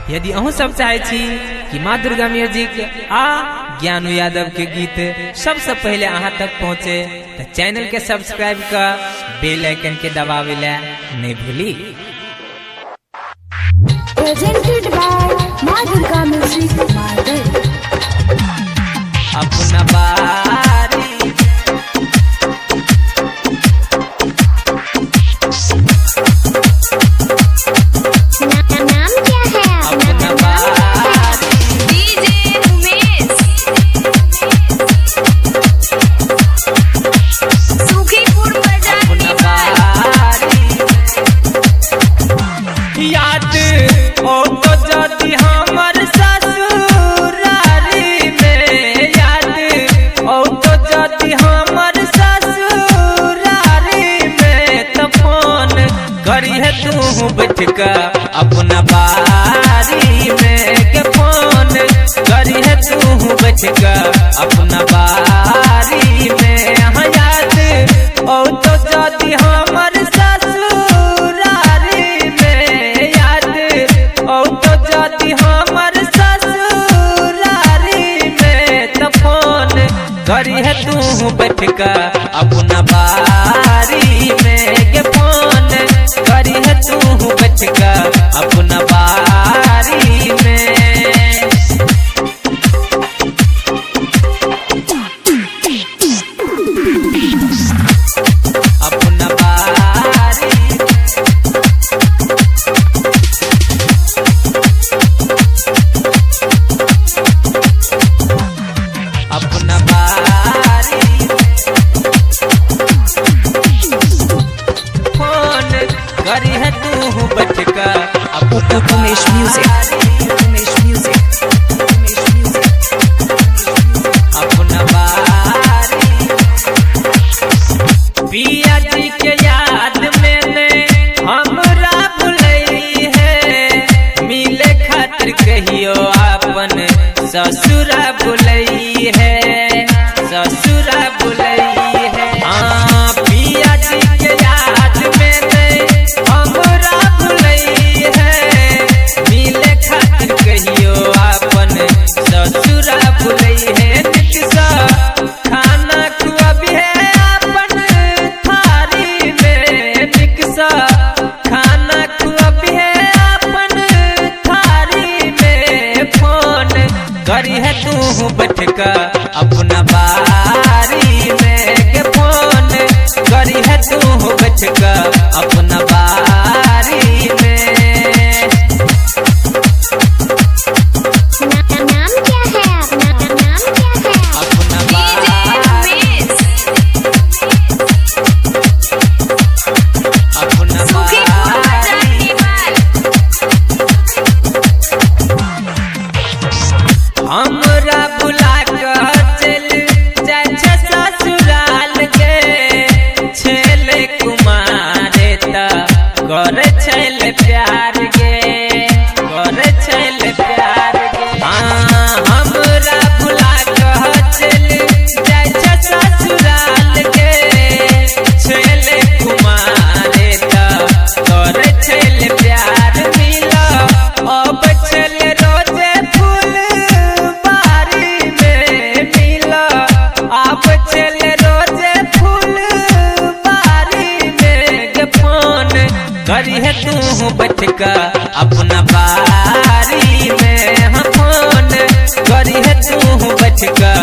यदि अहूँ सब चाहे छी कि माँ दुर्गा म्यूजिक आ ज्ञानू यादव के गीत सबसे पहले अहाँ तक पहुँचे तो चैनल के सब्सक्राइब कर बेल आइकन के दबावे ला नहीं भूली। Presented by माँ दुर्गा म्यूजिक मार्केट। अपना बारी नाम क्या है अपना बारी डीजे उमेश सुखीपुर बाजार अपना बारी याद ओ तो जाती हमर ससुरारी में, याद ओ तो जाती हमर ससुरारी में, तो फोन करी है तू बैठ का अपना बारी में, के फोन करी है तू बैठ का अपना बारी में। हाँ याद ओ तो जाती हमर ससुरारी में, याद ओ तो जाती हमर ससुरारी में, तो फोन करी है तू बैठ का अपना बारी में, के फोन करी है तू बैठ का अपना बारी में। अपना बारी अपना बारी फोन करी है तू बैठ का अपना उमेश म्यूजिक अपना बारी पिया जी के याद मैंने हमरा बुलई है, मिले खातिर कहियो अपन ससुरा बुलई है, ससुरा बुलई है। हाँ पिया जी के याद मैंने हमरा बुलई है, मिले खातिर कहियो अपन ससुरा बुलई है। निकसा खाना खुआबी है अपन थारी में, निकसा खाना खुआबी है अपन थारी में, फोन करी है तू बैठ का अपना बारी में, के फोन करी है तू बैठ का अपना बारी में। नाम क्या है नाम क्या है अपना बारी अपना बारी हमरा बुला कर चल जाय छै ससुराल के, छेले कुमारे ता करे छैले प्यार गे, करे छैले प्यार गे। हाँ हमरा बुला कर चल जाय छै ससुराल के, छेले कुमारे ता करे छैले प्यार। मिला अब छेले रोजे फूल बारी में, मिला आप चले रोजे फूल बारी में, के फोन करी है तू बैठ का अपना बारी में। हाँ फोन करी है तू बैठ का